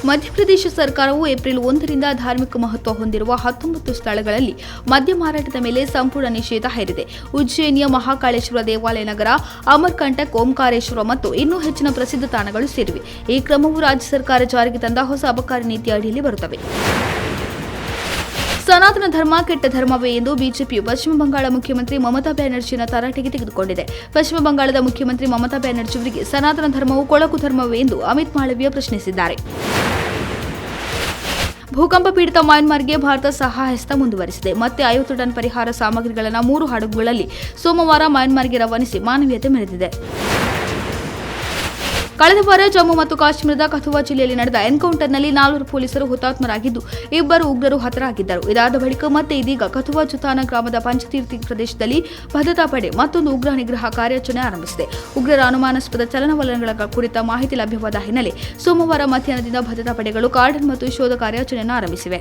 ಮಧ್ಯಪ್ರದೇಶ ಸರ್ಕಾರವು ಏಪ್ರಿಲ್ 1ರಿಂದ ಧಾರ್ಮಿಕ ಮಹತ್ವ ಹೊಂದಿರುವ 19 ಸ್ಥಳಗಳಲ್ಲಿ ಮದ್ಯ ಮಾರಾಟದ ಮೇಲೆ ಸಂಪೂರ್ಣ ನಿಷೇಧ ಹೇರಿದೆ. ಉಜ್ಜಯಿನಿಯ ಮಹಾಕಾಳೇಶ್ವರ ದೇವಾಲಯ ನಗರ, ಅಮರ್ಕಂಟಕ್, ಓಂಕಾರೇಶ್ವರ ಮತ್ತು ಇನ್ನೂ ಹೆಚ್ಚಿನ ಪ್ರಸಿದ್ಧ ತಾಣಗಳು ಸೇರಿವೆ. ಈ ಕ್ರಮವು ರಾಜ್ಯ ಸರ್ಕಾರ ಜಾರಿಗೆ ತಂದ ಹೊಸ ಅಬಕಾರಿ ನೀತಿ ಅಡಿಯಲ್ಲಿ ಬರುತ್ತವೆ. ಸನಾತನ ಧರ್ಮ ಕೆಟ್ಟ ಧರ್ಮವೇ ಎಂದು ಬಿಜೆಪಿಯು ಪಶ್ಚಿಮ ಬಂಗಾಳ ಮುಖ್ಯಮಂತ್ರಿ ಮಮತಾ ಬ್ಯಾನರ್ಜಿಯನ್ನು ತರಾಟೆಗೆ ತೆಗೆದುಕೊಂಡಿದೆ. ಪಶ್ಚಿಮ ಬಂಗಾಳದ ಮುಖ್ಯಮಂತ್ರಿ ಮಮತಾ ಬ್ಯಾನರ್ಜಿ ಅವರಿಗೆ ಸನಾತನ ಧರ್ಮವು ಕೊಳಕು ಧರ್ಮವೇ ಎಂದು ಅಮಿತ್ ಮಾಳವಿಯಾ ಪ್ರಶ್ನಿಸಿದ್ದಾರೆ. ಭೂಕಂಪ ಪೀಡಿತ ಮ್ಯಾನ್ಮಾರ್ಗೆ ಭಾರತ ಸಹಾಯಹಸ್ತ ಮುಂದುವರೆಸಿದೆ. ಮತ್ತೆ 50 ಟನ್ ಪರಿಹಾರ ಸಾಮಗ್ರಿಗಳನ್ನು 3 ಹಡಗುಗಳಲ್ಲಿ ಸೋಮವಾರ ಮ್ಯಾನ್ಮಾರ್ಗೆ ರವಾನಿಸಿ ಮಾನವೀಯತೆ ಮೆರೆದಿದೆ. ಕಳೆದ ವಾರ ಜಮ್ಮು ಮತ್ತು ಕಾಶ್ಮೀರದ ಕಥುವಾ ಜಿಲ್ಲೆಯಲ್ಲಿ ನಡೆದ ಎನ್ಕೌಂಟರ್ನಲ್ಲಿ 4 ಪೊಲೀಸರು ಹುತಾತ್ಮರಾಗಿದ್ದು 2 ಉಗ್ರರು ಹತರಾಗಿದ್ದರು. ಇದಾದ ಬಳಿಕ ಮತ್ತೆ ಇದೀಗ ಕಥುವಾ ಜುತಾನ ಗ್ರಾಮದ ಪಂಚತೀರ್ಥಿ ಪ್ರದೇಶದಲ್ಲಿ ಭದ್ರತಾ ಪಡೆ ಮತ್ತೊಂದು ಉಗ್ರ ನಿಗ್ರಹ ಕಾರ್ಯಾಚರಣೆ ಆರಂಭಿಸಿದೆ. ಉಗ್ರರ ಅನುಮಾನಾಸ್ಪದ ಚಲನವಲನಗಳ ಕುರಿತ ಮಾಹಿತಿ ಲಭ್ಯವಾದ ಹಿನ್ನೆಲೆ ಸೋಮವಾರ ಮಧ್ಯಾಹ್ನದಿಂದ ಭದ್ರತಾ ಪಡೆಗಳು ಕಾರ್ಡನ್ ಮತ್ತು ಶೋಧ ಕಾರ್ಯಾಚರಣೆಯನ್ನು ಆರಂಭಿಸಿವೆ.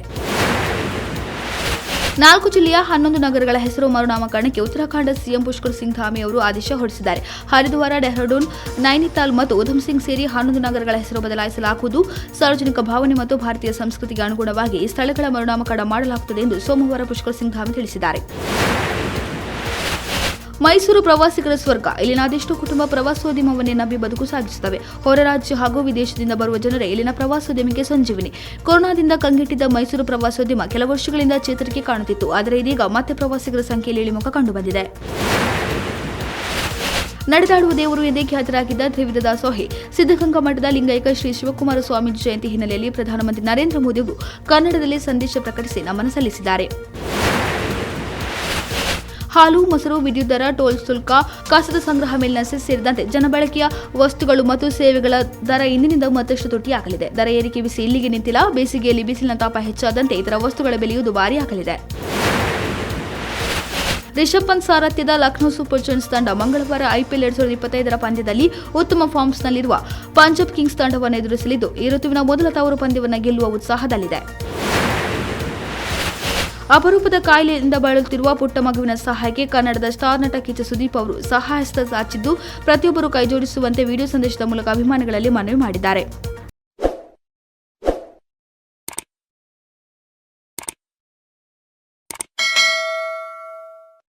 4 ಜಿಲ್ಲೆಯ 11 ನಗರಗಳ ಹೆಸರು ಮರುನಾಮಕರಣಕ್ಕೆ ಉತ್ತರಾಖಂಡ ಸಿಎಂ ಪುಷ್ಕರ್ ಸಿಂಗ್ ಧಾಮಿ ಅವರು ಆದೇಶ ಹೊರಡಿಸಿದ್ದಾರೆ. ಹರಿದ್ವಾರ, ಡೆಹ್ರಾಡೂನ್, ನೈನಿತಾಲ್ ಮತ್ತು ಉಧಮ್ ಸಿಂಗ್ ಸೇರಿ 11 ನಗರಗಳ ಹೆಸರು ಬದಲಾಯಿಸಲಾಗುವುದು. ಸಾರ್ವಜನಿಕ ಭಾವನೆ ಮತ್ತು ಭಾರತೀಯ ಸಂಸ್ಕೃತಿಗೆ ಅನುಗುಣವಾಗಿ ಈ ಸ್ಥಳಗಳ ಮರುನಾಮಕರಣ ಮಾಡಲಾಗುತ್ತದೆ ಎಂದು ಸೋಮವಾರ ಪುಷ್ಕರ್ ಸಿಂಗ್ ಧಾಮಿ ತಿಳಿಸಿದ್ದಾರೆ. ಮೈಸೂರು ಪ್ರವಾಸಿಗರ ಸ್ವರ್ಗ. ಇಲ್ಲಿನ ಅದೆಷ್ಟೋ ಕುಟುಂಬ ಪ್ರವಾಸೋದ್ಯಮವನ್ನೇ ನಂಬಿ ಬದುಕು ಸಾಗಿಸುತ್ತವೆ. ಹೊರ ರಾಜ್ಯ ಹಾಗೂ ವಿದೇಶದಿಂದ ಬರುವ ಜನರೇ ಇಲ್ಲಿನ ಪ್ರವಾಸೋದ್ಯಮಕ್ಕೆ ಸಂಜೀವಿನಿ. ಕೊರೋನಾದಿಂದ ಕಂಗೆಟ್ಟಿದ್ದ ಮೈಸೂರು ಪ್ರವಾಸೋದ್ಯಮ ಕೆಲ ವರ್ಷಗಳಿಂದ ಚೇತರಿಕೆ ಕಾಣುತ್ತಿತ್ತು. ಆದರೆ ಇದೀಗ ಮತ್ತೆ ಪ್ರವಾಸಿಗರ ಸಂಖ್ಯೆಯಲ್ಲಿ ಇಳಿಮುಖ ಕಂಡುಬಂದಿದೆ. ನಡೆದಾಡುವ ದೇವರು ಎಂದೇ ಖ್ಯಾತರಾಗಿದ್ದ ತ್ರಿವಿಧ ದಾಸೋಹಿ ಸಿದ್ಧಗಂಗಾ ಮಠದ ಲಿಂಗೈಕ ಶ್ರೀ ಶಿವಕುಮಾರ ಸ್ವಾಮೀಜಿ ಜಯಂತಿ ಹಿನ್ನೆಲೆಯಲ್ಲಿ ಪ್ರಧಾನಮಂತ್ರಿ ನರೇಂದ್ರ ಮೋದಿ ಅವರು ಕನ್ನಡದಲ್ಲಿ ಸಂದೇಶ ಪ್ರಕಟಿಸಿ ನಮನ ಸಲ್ಲಿಸಿದ್ದಾರೆ. ಹಾಲು, ಮೊಸರು, ವಿದ್ಯುತ್ ದರ, ಟೋಲ್ ಶುಲ್ಕ, ಕಸದ ಸಂಗ್ರಹ ಮೇಲಿನ ಸೆಸ್ ಸೇರಿದಂತೆ ಜನಬಳಕೆಯ ವಸ್ತುಗಳು ಮತ್ತು ಸೇವೆಗಳ ದರ ಇಂದಿನಿಂದ ಮತ್ತಷ್ಟು ತುಟ್ಟಿಯಾಗಲಿದೆ. ದರ ಏರಿಕೆ ಬಿಸಿ ಇಲ್ಲಿಗೆ ನಿಂತಿಲ್ಲ. ಬೇಸಿಗೆಯಲ್ಲಿ ಬಿಸಿಲಿನ ತಾಪ ಹೆಚ್ಚಾದಂತೆ ಇತರ ವಸ್ತುಗಳ ಬೆಲೆಯೂ ದುಬಾರಿಯಾಗಲಿದೆ. ರಿಷಬ್ ಪಂತ್ ಸಾರಥ್ಯದ ಲಕ್ನೋ ಸೂಪರ್ ಜೈಂಟ್ಸ್ ತಂಡ ಮಂಗಳವಾರ ಐಪಿಎಲ್ 2025 ಪಂದ್ಯದಲ್ಲಿ ಉತ್ತಮ ಫಾರ್ಮ್ಸ್ನಲ್ಲಿರುವ ಪಂಜಾಬ್ ಕಿಂಗ್ಸ್ ತಂಡವನ್ನು ಎದುರಿಸಲಿದ್ದು ಈ ಋತುವಿನ ಮೊದಲ ತವರು ಪಂದ್ಯವನ್ನು ಗೆಲ್ಲುವ ಉತ್ಸಾಹದಲ್ಲಿದೆ. ಅಪರೂಪದ ಕಾಯಿಲೆಯಿಂದ ಬಳಲುತ್ತಿರುವ ಪುಟ್ಟ ಮಗುವಿನ ಸಹಾಯಕ್ಕೆ ಕನ್ನಡದ ಸ್ಟಾರ್ ನಟ ಕಿಚ್ಚ ಸುದೀಪ್ ಅವರು ಸಹಾಯಹಸ್ತ ಚಾಚಿದ್ದು ಪ್ರತಿಯೊಬ್ಬರು ಕೈಜೋಡಿಸುವಂತೆ ವಿಡಿಯೋ ಸಂದೇಶದ ಮೂಲಕ ಅಭಿಮಾನಿಗಳಲ್ಲಿ ಮನವಿ ಮಾಡಿದ್ದಾರೆ.